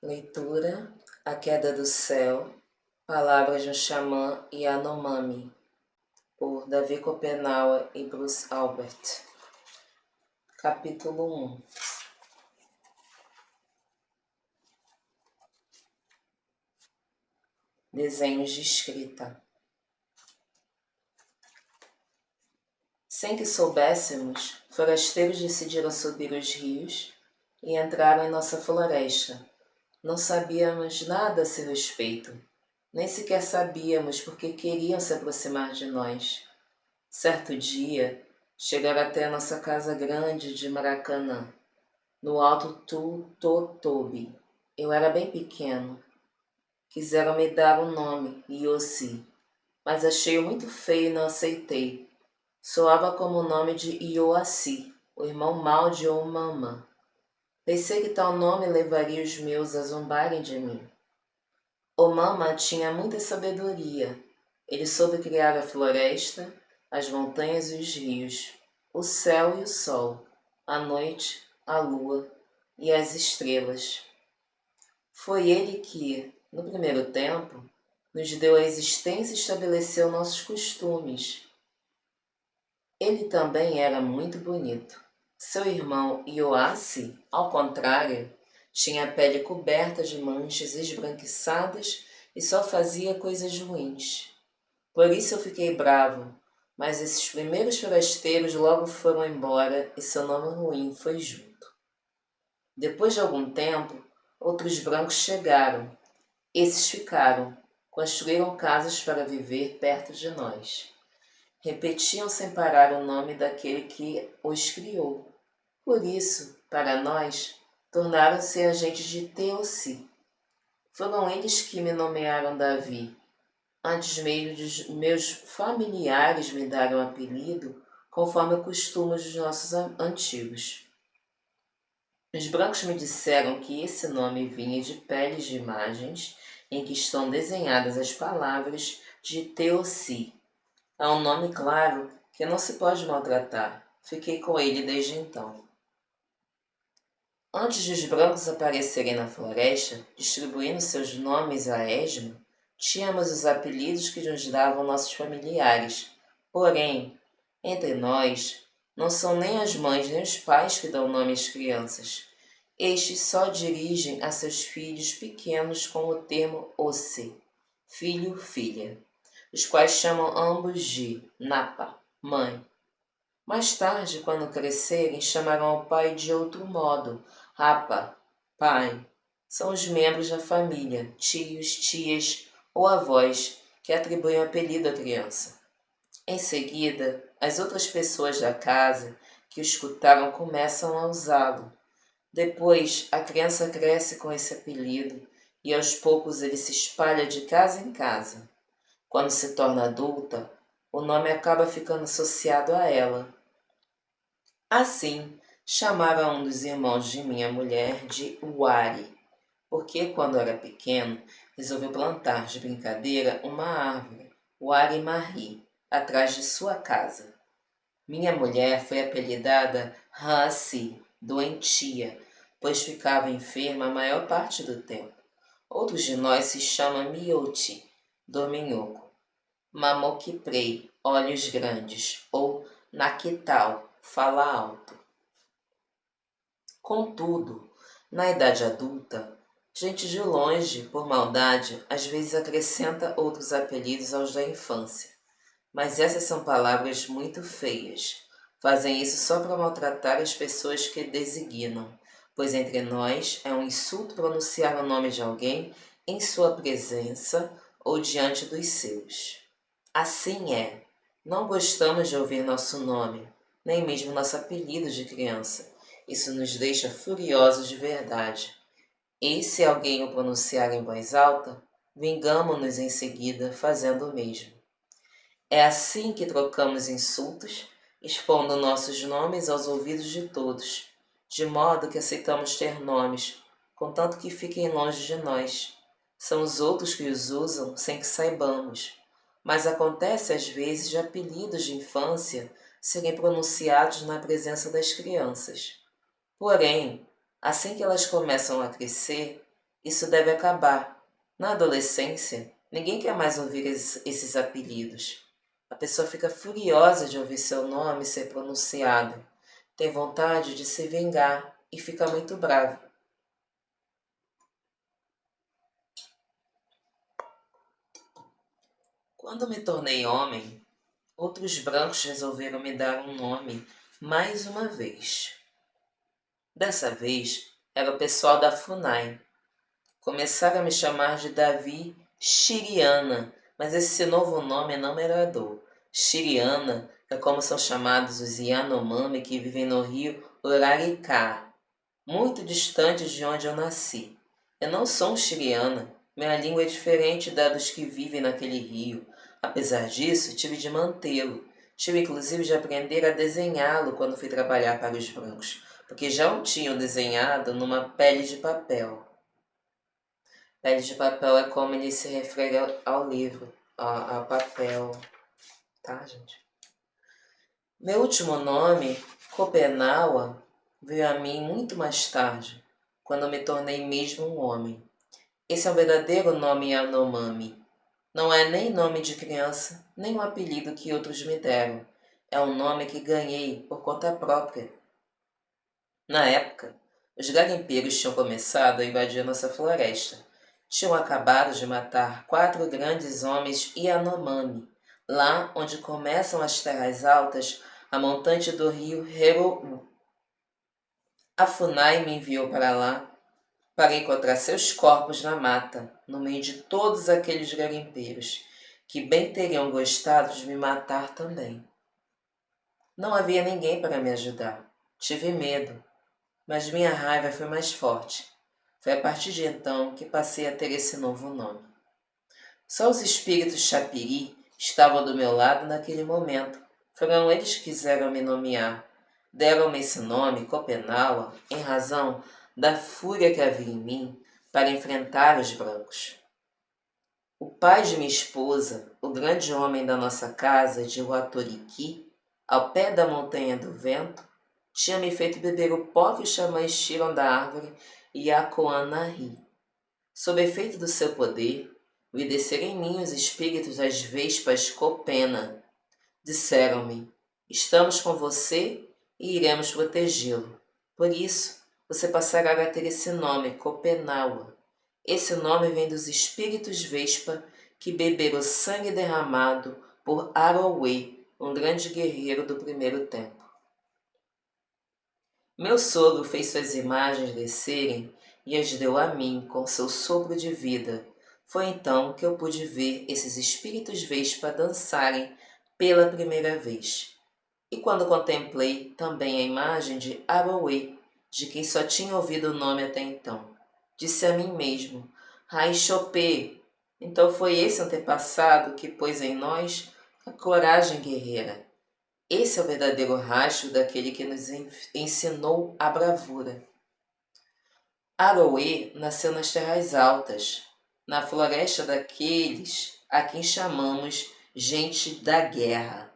Leitura: A Queda do Céu, Palavras de um Xamã Yanomami, por Davi Copenaua e Bruce Albert. Capítulo 1. Desenhos de escrita. Sem que soubéssemos, forasteiros decidiram subir os rios e entraram em nossa floresta. Não sabíamos nada a seu respeito, nem sequer sabíamos porque queriam se aproximar de nós. Certo dia, chegaram até a nossa casa grande de Maracanã, no alto Totobi. Eu era bem pequeno. Quiseram me dar um nome, Yossi, mas achei-o muito feio e não aceitei. Soava como o nome de Ioassi, o irmão mau de Omama. Pensei que tal nome levaria os meus a zombarem de mim. Omama tinha muita sabedoria. Ele soube criar a floresta, as montanhas e os rios, o céu e o sol, a noite, a lua e as estrelas. Foi ele que, no primeiro tempo, nos deu a existência e estabeleceu nossos costumes. Ele também era muito bonito. Seu irmão Ioassi, ao contrário, tinha a pele coberta de manchas esbranquiçadas e só fazia coisas ruins. Por isso eu fiquei bravo, mas esses primeiros forasteiros logo foram embora e seu nome ruim foi junto. Depois de algum tempo, outros brancos chegaram. Esses ficaram, construíram casas para viver perto de nós. Repetiam sem parar o nome daquele que os criou. Por isso, para nós, tornaram-se agentes de Teossi. Foram eles que me nomearam Davi, antes mesmo de meus familiares me darem o apelido, conforme o costume dos nossos antigos. Os brancos me disseram que esse nome vinha de peles de imagens em que estão desenhadas as palavras de Teossi. É um nome claro que não se pode maltratar. Fiquei com ele desde então. Antes de os brancos aparecerem na floresta, distribuindo seus nomes a esmo, tínhamos os apelidos que nos davam nossos familiares. Porém, entre nós, não são nem as mães nem os pais que dão nome às crianças. Estes só dirigem a seus filhos pequenos com o termo Osse, filho, filha, os quais chamam ambos de Napa, mãe. Mais tarde, quando crescerem, chamarão o pai de outro modo, Rapa, pai. São os membros da família, tios, tias ou avós, que atribuem o apelido à criança. Em seguida, as outras pessoas da casa que o escutaram começam a usá-lo. Depois, a criança cresce com esse apelido e aos poucos ele se espalha de casa em casa. Quando se torna adulta, o nome acaba ficando associado a ela. Assim, chamaram um dos irmãos de minha mulher de Wari, porque quando era pequeno, resolveu plantar de brincadeira uma árvore, Wari Mahi, atrás de sua casa. Minha mulher foi apelidada Hasi, doentia, pois ficava enferma a maior parte do tempo. Outros de nós se chamam Mioti, dorminhoco, Mamokiprei, olhos grandes, ou Nakital, fala alto. Contudo, na idade adulta, gente de longe, por maldade, às vezes acrescenta outros apelidos aos da infância. Mas essas são palavras muito feias. Fazem isso só para maltratar as pessoas que designam, pois entre nós é um insulto pronunciar o nome de alguém em sua presença ou diante dos seus. Assim é, não gostamos de ouvir nosso nome, nem mesmo nosso apelido de criança. Isso nos deixa furiosos de verdade. E se alguém o pronunciar em voz alta, vingamo-nos em seguida fazendo o mesmo. É assim que trocamos insultos, expondo nossos nomes aos ouvidos de todos, de modo que aceitamos ter nomes, contanto que fiquem longe de nós. São os outros que os usam sem que saibamos, mas acontece às vezes de apelidos de infância serem pronunciados na presença das crianças. Porém, assim que elas começam a crescer, Isso deve acabar. Na adolescência, ninguém quer mais ouvir esses apelidos. A pessoa fica furiosa de ouvir seu nome ser pronunciado, tem vontade de se vingar e fica muito brava. Quando me tornei homem, outros brancos resolveram me dar um nome mais uma vez. Dessa vez era o pessoal da FUNAI. Começaram a me chamar de Davi Chiriana, mas esse novo nome não me agradou. Chiriana é como são chamados os Yanomami que vivem no rio Uraricá, muito distante de onde eu nasci. Eu não sou um chiriana, minha língua é diferente da dos que vivem naquele rio. Apesar disso, tive de mantê-lo. Tive inclusive de aprender a desenhá-lo quando fui trabalhar para os brancos, porque já o tinham desenhado numa pele de papel. Pele de papel é como ele se refere ao livro, ao papel, tá, gente? Meu último nome, Copenaua, veio a mim muito mais tarde, quando me tornei mesmo um homem. Esse é o verdadeiro nome Yanomami. Não é nem nome de criança, nem um apelido que outros me deram. É um nome que ganhei por conta própria. Na época, os garimpeiros tinham começado a invadir nossa floresta. Tinham acabado de matar 4 grandes homens Yanomami, lá onde começam as terras altas, a montante do rio Herou. A FUNAI me enviou para lá para encontrar seus corpos na mata, no meio de todos aqueles garimpeiros, que bem teriam gostado de me matar também. Não havia ninguém para me ajudar. Tive medo, mas minha raiva foi mais forte. Foi a partir de então que passei a ter esse novo nome. Só os espíritos Chapiri estavam do meu lado naquele momento. Foram eles que quiseram me nomear. Deram-me esse nome, Copenaua, em razão da fúria que havia em mim para enfrentar os brancos. O pai de minha esposa, o grande homem da nossa casa de Huatoriki, ao pé da montanha do vento, tinha me feito beber o pó que os xamãs tiram da árvore Yacoanari. Sob efeito do seu poder, vi descer em mim os espíritos das vespas Copena. Disseram-me: estamos com você e iremos protegê-lo. Por isso, você passará a ter esse nome, Copenaua. Esse nome vem dos espíritos vespa que beberam sangue derramado por Arauê, um grande guerreiro do primeiro tempo. Meu sogro fez suas imagens descerem e as deu a mim com seu sopro de vida. Foi então que eu pude ver esses espíritos vespa dançarem pela primeira vez. E quando contemplei também a imagem de Arauê, de quem só tinha ouvido o nome até então, disse a mim mesmo: Raixopê! Então foi esse antepassado que pôs em nós a coragem guerreira. Esse é o verdadeiro rastro daquele que nos ensinou a bravura. Aroê nasceu nas terras altas, na floresta daqueles a quem chamamos gente da guerra.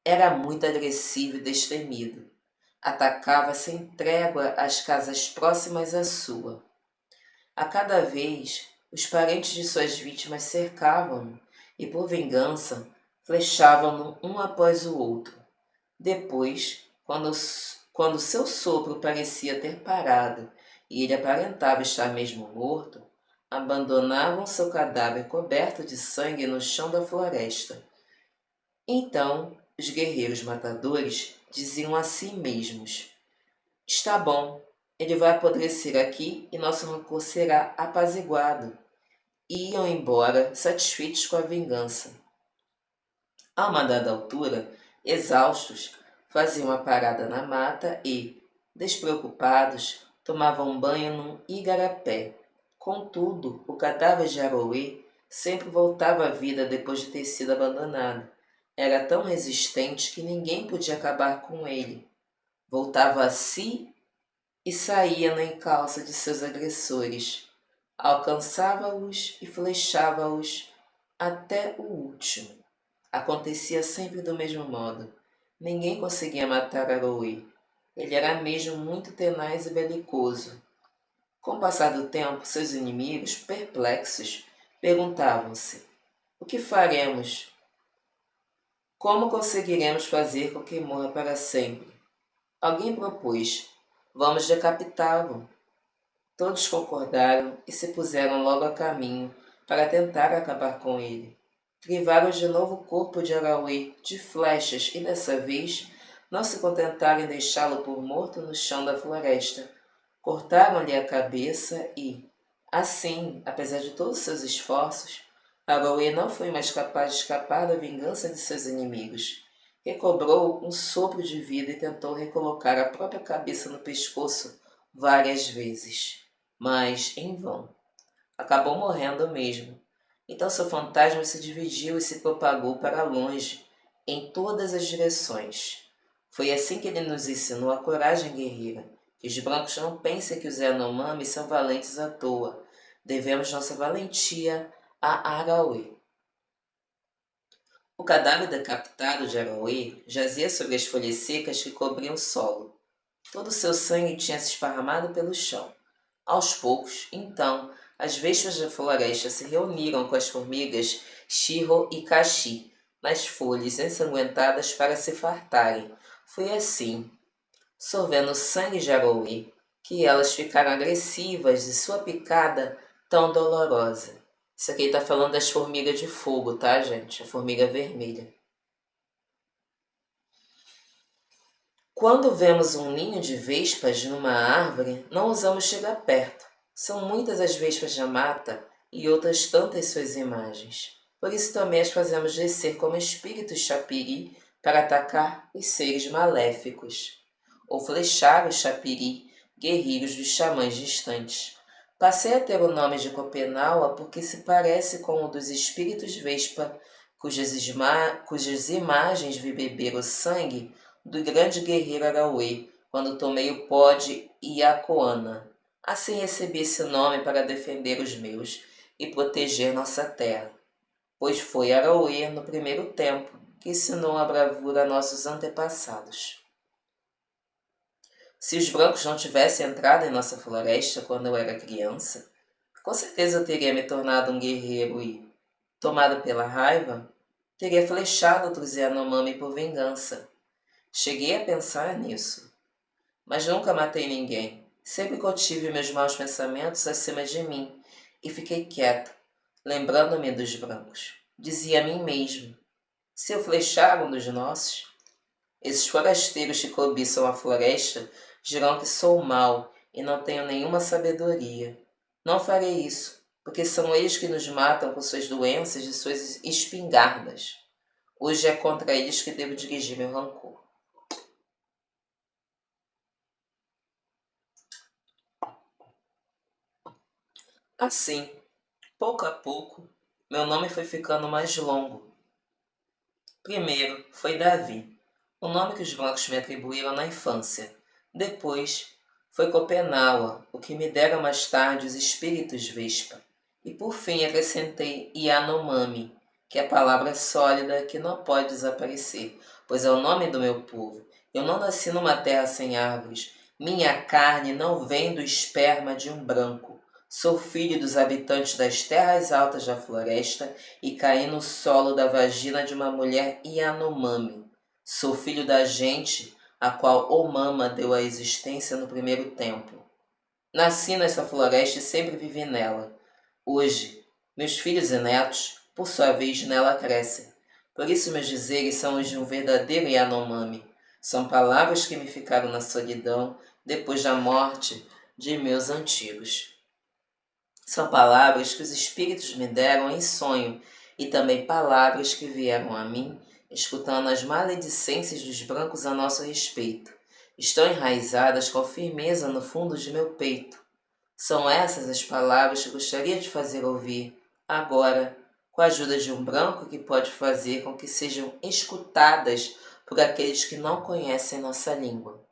Era muito agressivo e destemido. Atacava sem trégua as casas próximas à sua. A cada vez, os parentes de suas vítimas cercavam-no e, por vingança, flechavam-no um após o outro. Depois, quando seu sopro parecia ter parado e ele aparentava estar mesmo morto, abandonavam seu cadáver coberto de sangue no chão da floresta. Então, os guerreiros matadores diziam a si mesmos: está bom, ele vai apodrecer aqui e nosso rancor será apaziguado. E iam embora, satisfeitos com a vingança. A uma dada altura, exaustos, faziam uma parada na mata e, despreocupados, tomavam banho num igarapé. Contudo, o cadáver de Aroê sempre voltava à vida depois de ter sido abandonado. Era tão resistente que ninguém podia acabar com ele. Voltava a si e saía no encalço de seus agressores. Alcançava-os e flechava-os até o último. Acontecia sempre do mesmo modo. Ninguém conseguia matar Aroê. Ele era mesmo muito tenaz e belicoso. Com o passar do tempo, seus inimigos, perplexos, perguntavam-se: o que faremos? Como conseguiremos fazer com que morra para sempre? Alguém propôs: vamos decapitá-lo. Todos concordaram e se puseram logo a caminho para tentar acabar com ele. Privaram de novo o corpo de Arauê de flechas e dessa vez não se contentaram em deixá-lo por morto no chão da floresta. Cortaram-lhe a cabeça e, assim, apesar de todos seus esforços, Arauê não foi mais capaz de escapar da vingança de seus inimigos. Recobrou um sopro de vida e tentou recolocar a própria cabeça no pescoço várias vezes, mas em vão. Acabou morrendo mesmo. Então seu fantasma se dividiu e se propagou para longe, em todas as direções. Foi assim que ele nos ensinou a coragem guerreira, que os brancos não pensem que os Yanomami são valentes à toa. Devemos nossa valentia a Arauê. O cadáver decapitado de Arauê jazia sobre as folhas secas que cobriam o solo. Todo o seu sangue tinha se esparramado pelo chão. Aos poucos, então, as vespas da floresta se reuniram com as formigas Shiro e Kashi nas folhas ensanguentadas para se fartarem. Foi assim, sorvendo o sangue de Arauê, que elas ficaram agressivas e sua picada tão dolorosa. Isso aqui tá falando das formigas de fogo, tá, gente? A formiga vermelha. Quando vemos um ninho de vespas numa árvore, não ousamos chegar perto. São muitas as vespas da mata e outras tantas suas imagens. Por isso também as fazemos descer como espíritos chapiri para atacar os seres maléficos, ou flechar os chapiri, guerreiros dos xamãs distantes. Passei a ter o nome de Copenaua porque se parece com o dos espíritos vespa, cujas imagens vi beber o sangue do grande guerreiro Arauê, quando tomei o pó de Iacoana. Assim recebi esse nome para defender os meus e proteger nossa terra, pois foi Arauê, no primeiro tempo, que ensinou a bravura a nossos antepassados. Se os brancos não tivessem entrado em nossa floresta quando eu era criança, com certeza eu teria me tornado um guerreiro e, tomado pela raiva, teria flechado outros Yanomami por vingança. Cheguei a pensar nisso, mas nunca matei ninguém. Sempre contive meus maus pensamentos acima de mim e fiquei quieto, lembrando-me dos brancos. Dizia a mim mesmo: se eu flechar um dos nossos, esses forasteiros que cobiçam a floresta dirão que sou mau e não tenho nenhuma sabedoria. Não farei isso, porque são eles que nos matam com suas doenças e suas espingardas. Hoje é contra eles que devo dirigir meu rancor. Assim, pouco a pouco, meu nome foi ficando mais longo. Primeiro foi Davi, o nome que os brancos me atribuíram na infância. Depois foi Copenaua, o que me deram mais tarde os espíritos Vespa. E por fim acrescentei Yanomami, que é a palavra sólida que não pode desaparecer, pois é o nome do meu povo. Eu não nasci numa terra sem árvores. Minha carne não vem do esperma de um branco. Sou filho dos habitantes das terras altas da floresta e caí no solo da vagina de uma mulher Yanomami. Sou filho da gente a qual Omama deu a existência no primeiro tempo. Nasci nessa floresta e sempre vivi nela. Hoje, meus filhos e netos, por sua vez, nela crescem. Por isso meus dizeres são os de um verdadeiro Yanomami. São palavras que me ficaram na solidão depois da morte de meus antigos. São palavras que os espíritos me deram em sonho e também palavras que vieram a mim escutando as maledicências dos brancos a nosso respeito. Estão enraizadas com firmeza no fundo de meu peito. São essas as palavras que gostaria de fazer ouvir, agora, com a ajuda de um branco que pode fazer com que sejam escutadas por aqueles que não conhecem nossa língua.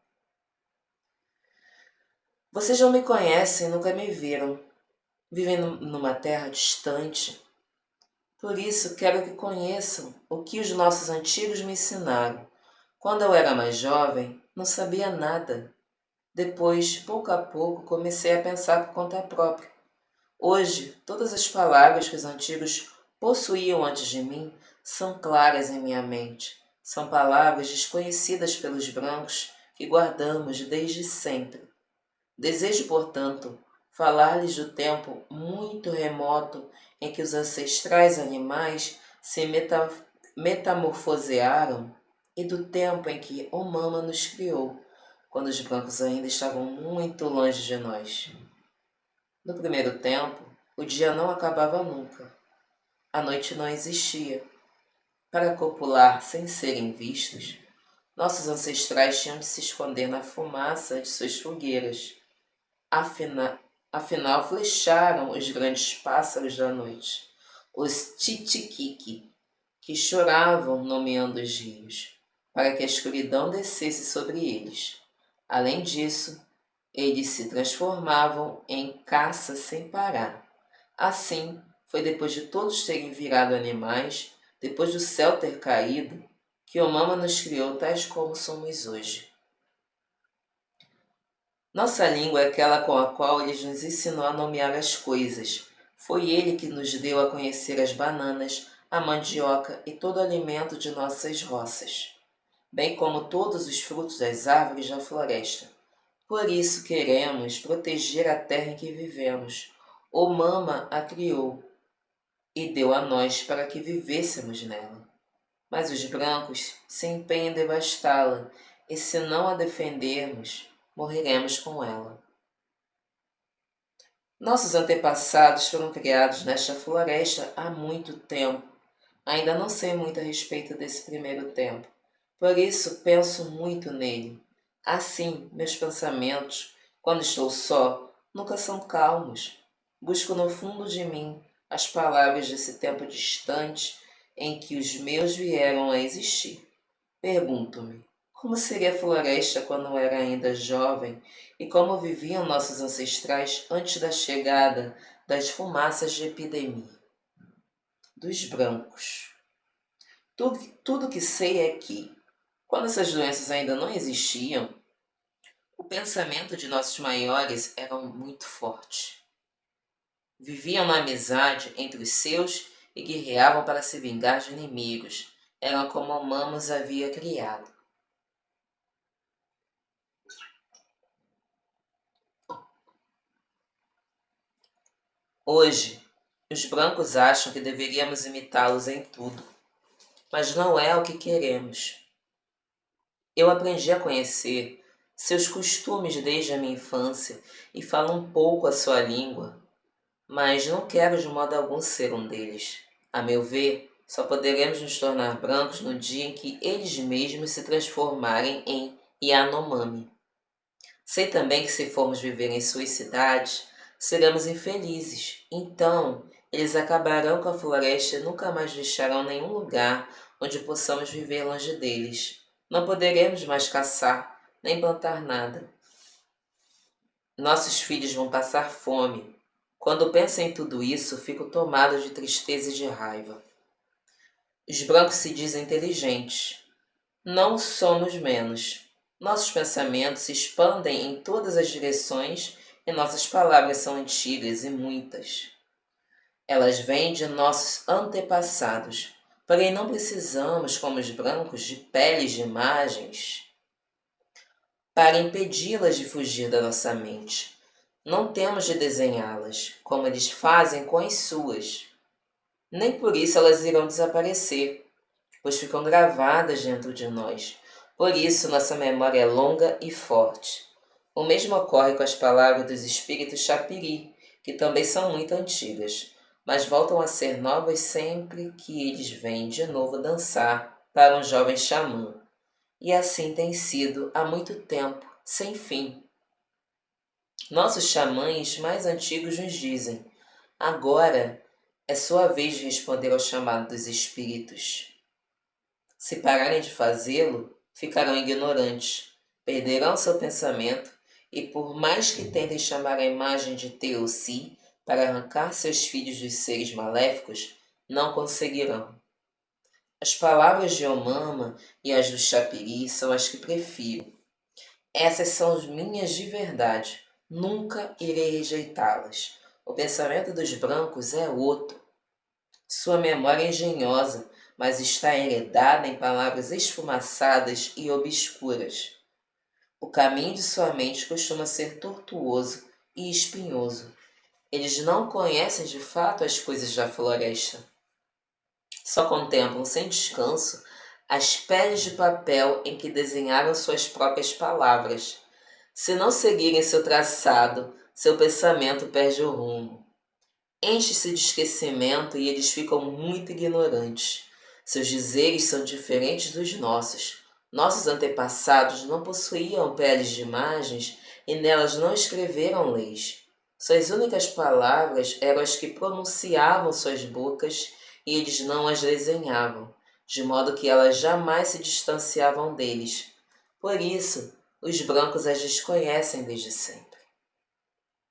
Vocês não me conhecem, nunca me viram. Vivem numa terra distante. Por isso, quero que conheçam o que os nossos antigos me ensinaram. Quando eu era mais jovem, não sabia nada. Depois, pouco a pouco, comecei a pensar por conta própria. Hoje, todas as palavras que os antigos possuíam antes de mim são claras em minha mente. São palavras desconhecidas pelos brancos que guardamos desde sempre. Desejo, portanto, falar-lhes do tempo muito remoto em que os ancestrais animais se metamorfosearam e do tempo em que Omama nos criou, quando os brancos ainda estavam muito longe de nós. No primeiro tempo, o dia não acabava nunca. A noite não existia. Para copular sem serem vistos, nossos ancestrais tinham de se esconder na fumaça de suas fogueiras. Afinal flecharam os grandes pássaros da noite, os titiquique, que choravam nomeando os rios, para que a escuridão descesse sobre eles. Além disso, eles se transformavam em caça sem parar. Assim, foi depois de todos terem virado animais, depois do céu ter caído, que Omama nos criou tais como somos hoje. Nossa língua é aquela com a qual ele nos ensinou a nomear as coisas. Foi ele que nos deu a conhecer as bananas, a mandioca e todo o alimento de nossas roças, bem como todos os frutos das árvores da floresta. Por isso queremos proteger a terra em que vivemos. O Mama a criou e deu a nós para que vivêssemos nela. Mas os brancos se empenham em devastá-la, e se não a defendermos, morreremos com ela. Nossos antepassados foram criados nesta floresta há muito tempo. Ainda não sei muito a respeito desse primeiro tempo. Por isso penso muito nele. Assim, meus pensamentos, quando estou só, nunca são calmos. Busco no fundo de mim as palavras desse tempo distante em que os meus vieram a existir. Pergunto-me, como seria a floresta quando era ainda jovem e como viviam nossos ancestrais antes da chegada das fumaças de epidemia, dos brancos. Tudo que sei é que, quando essas doenças ainda não existiam, o pensamento de nossos maiores era muito forte. Viviam na amizade entre os seus e guerreavam para se vingar de inimigos. Eram como a mama os havia criado. Hoje, os brancos acham que deveríamos imitá-los em tudo, mas não é o que queremos. Eu aprendi a conhecer seus costumes desde a minha infância e falo um pouco a sua língua, mas não quero de modo algum ser um deles. A meu ver, só poderemos nos tornar brancos no dia em que eles mesmos se transformarem em Yanomami. Sei também que se formos viver em suas cidades, seremos infelizes. Então, eles acabarão com a floresta e nunca mais deixarão nenhum lugar onde possamos viver longe deles. Não poderemos mais caçar, nem plantar nada. Nossos filhos vão passar fome. Quando penso em tudo isso, fico tomado de tristeza e de raiva. Os brancos se dizem inteligentes. Não somos menos. Nossos pensamentos se expandem em todas as direções e nossas palavras são antigas e muitas. Elas vêm de nossos antepassados, porém não precisamos, como os brancos, de peles de imagens para impedi-las de fugir da nossa mente. Não temos de desenhá-las, como eles fazem com as suas. Nem por isso elas irão desaparecer, pois ficam gravadas dentro de nós. Por isso nossa memória é longa e forte. O mesmo ocorre com as palavras dos espíritos Chapiri, que também são muito antigas, mas voltam a ser novas sempre que eles vêm de novo dançar para um jovem xamã. E assim tem sido há muito tempo, sem fim. Nossos xamãs mais antigos nos dizem: agora é sua vez de responder ao chamado dos espíritos. Se pararem de fazê-lo, ficarão ignorantes, perderão seu pensamento e, por mais que tentem chamar a imagem de Teossi para arrancar seus filhos dos seres maléficos, não conseguirão. As palavras de Omama e as do Chapiri são as que prefiro. Essas são as minhas de verdade. Nunca irei rejeitá-las. O pensamento dos brancos é outro. Sua memória é engenhosa, mas está enredada em palavras esfumaçadas e obscuras. O caminho de sua mente costuma ser tortuoso e espinhoso. Eles não conhecem de fato as coisas da floresta. Só contemplam sem descanso as peles de papel em que desenharam suas próprias palavras. Se não seguirem seu traçado, seu pensamento perde o rumo. Enche-se de esquecimento e eles ficam muito ignorantes. Seus dizeres são diferentes dos nossos. Nossos antepassados não possuíam peles de imagens e nelas não escreveram leis. Suas únicas palavras eram as que pronunciavam suas bocas e eles não as desenhavam, de modo que elas jamais se distanciavam deles. Por isso, os brancos as desconhecem desde sempre.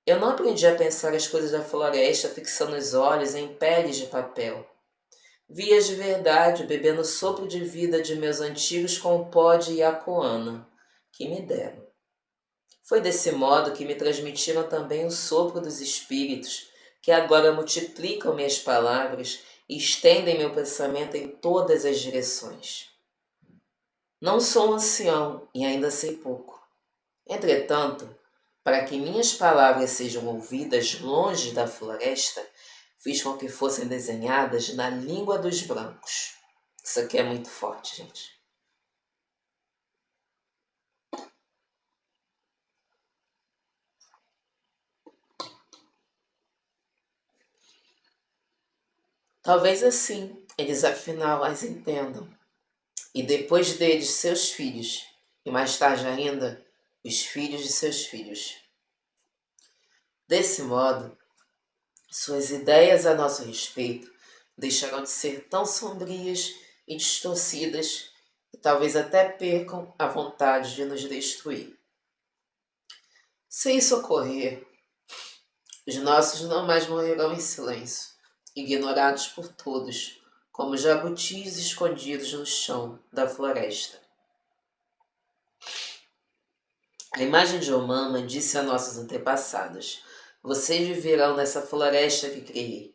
Eu não aprendi a pensar as coisas da floresta fixando os olhos em peles de papel. Vi-as de verdade, bebendo o sopro de vida de meus antigos com o pó de Iacoana, que me deram. Foi desse modo que me transmitiram também o sopro dos espíritos, que agora multiplicam minhas palavras e estendem meu pensamento em todas as direções. Não sou um ancião e ainda sei pouco. Entretanto, para que minhas palavras sejam ouvidas longe da floresta, fiz com que fossem desenhadas na língua dos brancos. Isso aqui é muito forte, gente. Talvez assim eles afinal as entendam, e depois deles seus filhos, e mais tarde ainda os filhos de seus filhos. Desse modo, suas ideias a nosso respeito deixarão de ser tão sombrias e distorcidas e talvez até percam a vontade de nos destruir. Se isso ocorrer, os nossos não mais morrerão em silêncio, ignorados por todos, como jabutis escondidos no chão da floresta. A imagem de Omama disse a nossos antepassados: vocês viverão nessa floresta que criei,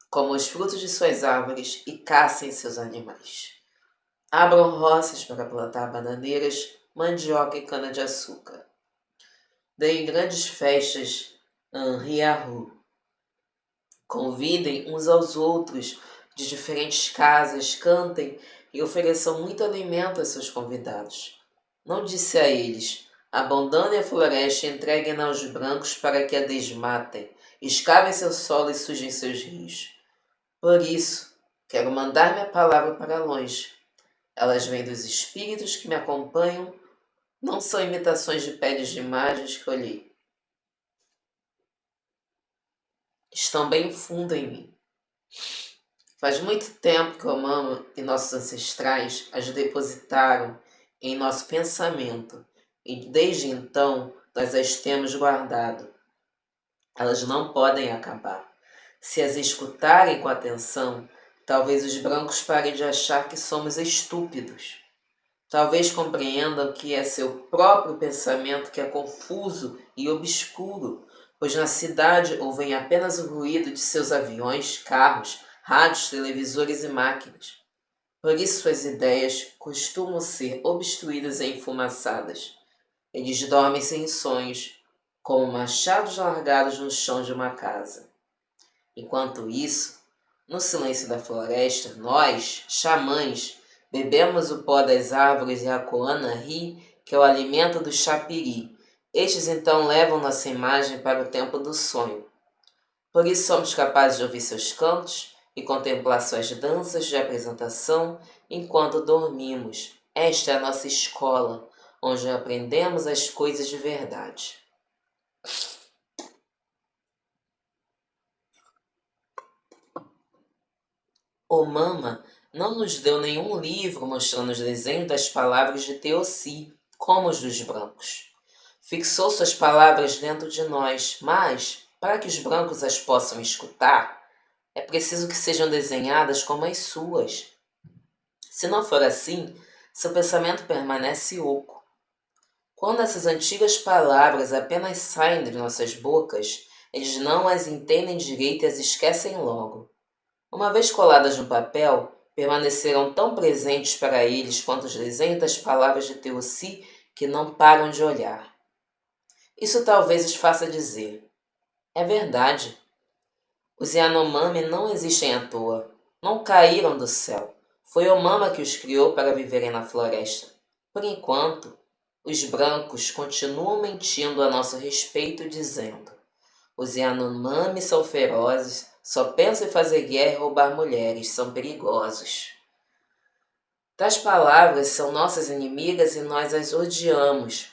comam os frutos de suas árvores e caçem seus animais. Abram roças para plantar bananeiras, mandioca e cana-de-açúcar. Deem grandes festas Riahu. Convidem uns aos outros de diferentes casas, cantem e ofereçam muito alimento a seus convidados. Não disse a eles: abandonem a floresta e entreguem-na aos brancos para que a desmatem, escavem seu solo e sujem seus rios. Por isso, quero mandar minha palavra para longe. Elas vêm dos espíritos que me acompanham, não são imitações de peles de imagens que olhei. Estão bem fundo em mim. Faz muito tempo que Omama e nossos ancestrais as depositaram em nosso pensamento e desde então nós as temos guardado. Elas não podem acabar. Se as escutarem com atenção, talvez os brancos parem de achar que somos estúpidos. Talvez compreendam que é seu próprio pensamento que é confuso e obscuro, pois na cidade ouvem apenas o ruído de seus aviões, carros, rádios, televisores e máquinas. Por isso suas ideias costumam ser obstruídas e enfumaçadas. Eles dormem sem sonhos, como machados largados no chão de uma casa. Enquanto isso, no silêncio da floresta, nós, xamãs, bebemos o pó das árvores e a coana ri, que é o alimento do chapiri. Estes então levam nossa imagem para o tempo do sonho. Por isso somos capazes de ouvir seus cantos e contemplar suas danças de apresentação enquanto dormimos. Esta é a nossa escola, onde aprendemos as coisas de verdade. Omama não nos deu nenhum livro mostrando os desenhos das palavras de Teossi, como os dos brancos. Fixou suas palavras dentro de nós, mas, para que os brancos as possam escutar, é preciso que sejam desenhadas como as suas. Se não for assim, seu pensamento permanece oco. Quando essas antigas palavras apenas saem de nossas bocas, eles não as entendem direito e as esquecem logo. Uma vez coladas no papel, permaneceram tão presentes para eles quanto os desenhos das palavras de Teossi que não param de olhar. Isso talvez os faça dizer: é verdade. Os Yanomami não existem à toa. Não caíram do céu. Foi Omama que os criou para viverem na floresta. Por enquanto, os brancos continuam mentindo a nosso respeito, dizendo: os Yanomami são ferozes, só pensam em fazer guerra e roubar mulheres, são perigosos. Tais palavras são nossas inimigas e nós as odiamos.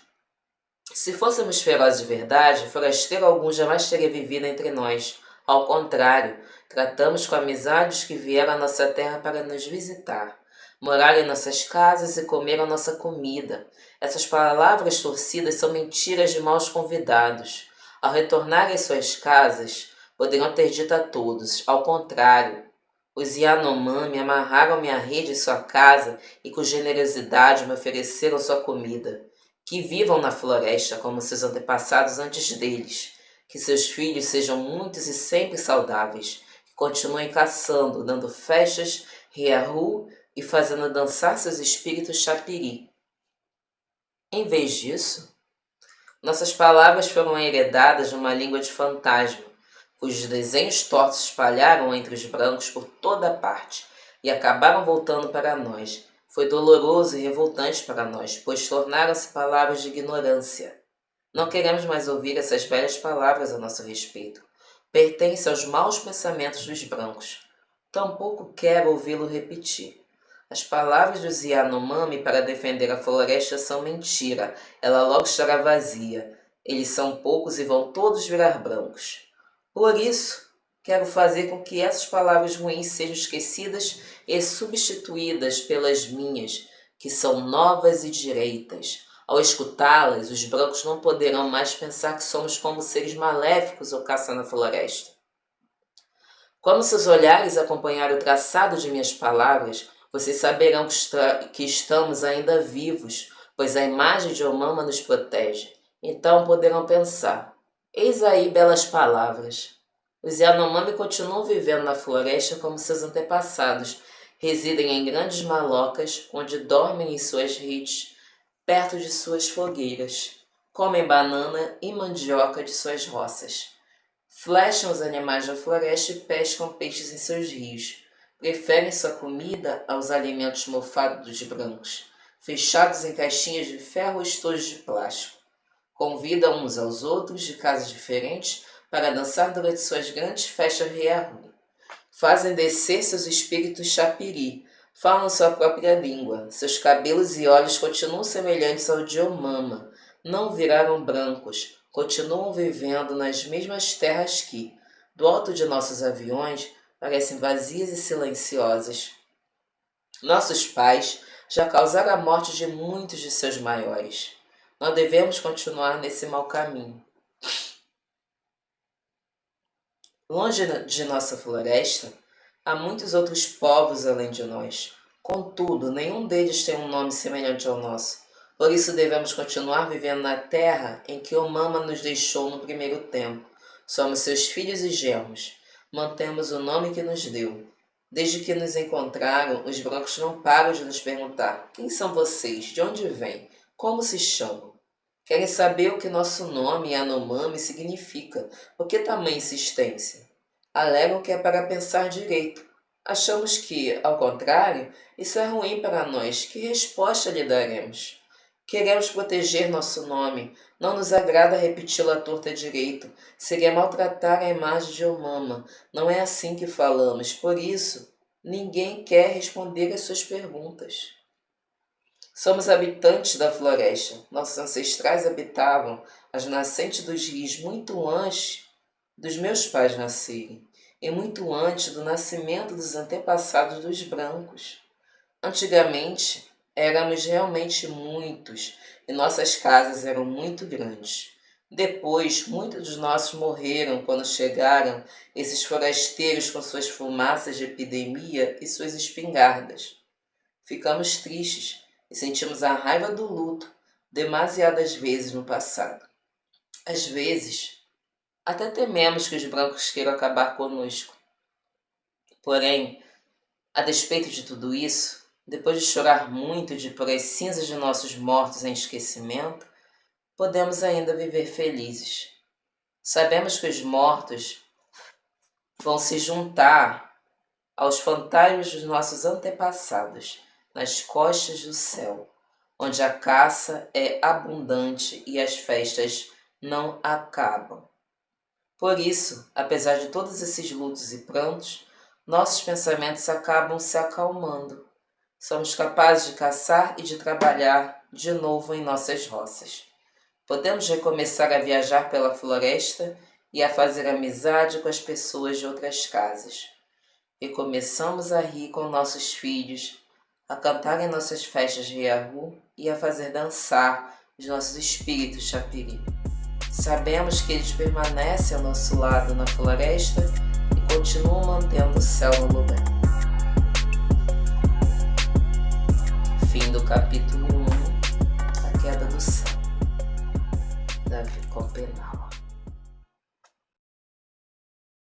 Se fôssemos ferozes de verdade, forasteiro algum jamais teria vivido entre nós. Ao contrário, tratamos com amizade os que vieram à nossa terra para nos visitar, moraram em nossas casas e comeram nossa comida. Essas palavras torcidas são mentiras de maus convidados. Ao retornarem às suas casas, poderiam ter dito a todos: ao contrário, os Yanomami amarraram minha rede em sua casa e com generosidade me ofereceram sua comida. Que vivam na floresta como seus antepassados antes deles. Que seus filhos sejam muitos e sempre saudáveis. Que continuem caçando, dando festas, riahu e fazendo dançar seus espíritos chapiri. Em vez disso, nossas palavras foram heredadas numa língua de fantasma, cujos desenhos tortos se espalharam entre os brancos por toda parte e acabaram voltando para nós. Foi doloroso e revoltante para nós, pois tornaram-se palavras de ignorância. Não queremos mais ouvir essas velhas palavras a nosso respeito. Pertence aos maus pensamentos dos brancos. Tampouco quero ouvi-lo repetir. As palavras dos Yanomami para defender a floresta são mentira. Ela logo estará vazia. Eles são poucos e vão todos virar brancos. Por isso, quero fazer com que essas palavras ruins sejam esquecidas e substituídas pelas minhas, que são novas e direitas. Ao escutá-las, os brancos não poderão mais pensar que somos como seres maléficos ou caçando a floresta. Quando seus olhares acompanharem o traçado de minhas palavras, vocês saberão que estamos ainda vivos, pois a imagem de Omama nos protege. Então poderão pensar: eis aí belas palavras. Os Yanomami continuam vivendo na floresta como seus antepassados. Residem em grandes malocas, onde dormem em suas redes, perto de suas fogueiras. Comem banana e mandioca de suas roças. Flecham os animais da floresta e pescam peixes em seus rios. Preferem sua comida aos alimentos mofados dos brancos, fechados em caixinhas de ferro ou estojos de plástico. Convidam uns aos outros de casas diferentes para dançar durante suas grandes festas riahu. Fazem descer seus espíritos chapiri, falam sua própria língua. Seus cabelos e olhos continuam semelhantes ao de Omama. Não viraram brancos, continuam vivendo nas mesmas terras que, do alto de nossos aviões, parecem vazias e silenciosas. Nossos pais já causaram a morte de muitos de seus maiores. Não devemos continuar nesse mau caminho. Longe de nossa floresta, há muitos outros povos além de nós. Contudo, nenhum deles tem um nome semelhante ao nosso. Por isso devemos continuar vivendo na terra em que Omama nos deixou no primeiro tempo. Somos seus filhos e genros. Mantemos o nome que nos deu. Desde que nos encontraram, os brancos não param de nos perguntar: quem são vocês? De onde vêm? Como se chamam? Querem saber o que nosso nome Yanomami significa. Por que tamanha insistência? Alegam que é para pensar direito. Achamos que, ao contrário, isso é ruim para nós. Que resposta lhe daremos? Queremos proteger nosso nome. Não nos agrada repeti-lo à torta direito. Seria maltratar a imagem de Omama. Não é assim que falamos. Por isso, ninguém quer responder às suas perguntas. Somos habitantes da floresta. Nossos ancestrais habitavam as nascentes dos rios muito antes dos meus pais nascerem e muito antes do nascimento dos antepassados dos brancos. Antigamente, éramos realmente muitos e nossas casas eram muito grandes. Depois, muitos dos nossos morreram quando chegaram esses forasteiros com suas fumaças de epidemia e suas espingardas. Ficamos tristes e sentimos a raiva do luto, demasiadas vezes no passado. Às vezes, até tememos que os brancos queiram acabar conosco. Porém, a despeito de tudo isso, depois de chorar muito e de pôr as cinzas de nossos mortos em esquecimento, podemos ainda viver felizes. Sabemos que os mortos vão se juntar aos fantasmas dos nossos antepassados nas costas do céu, onde a caça é abundante e as festas não acabam. Por isso, apesar de todos esses lutos e prantos, nossos pensamentos acabam se acalmando. Somos capazes de caçar e de trabalhar de novo em nossas roças. Podemos recomeçar a viajar pela floresta e a fazer amizade com as pessoas de outras casas. E começamos a rir com nossos filhos, a cantar em nossas festas de Yahoo e a fazer dançar os nossos espíritos chapiri. Sabemos que eles permanecem ao nosso lado na floresta e continuam mantendo o céu no lugar. Fim do capítulo 1, A Queda do Céu. Davi Copenau.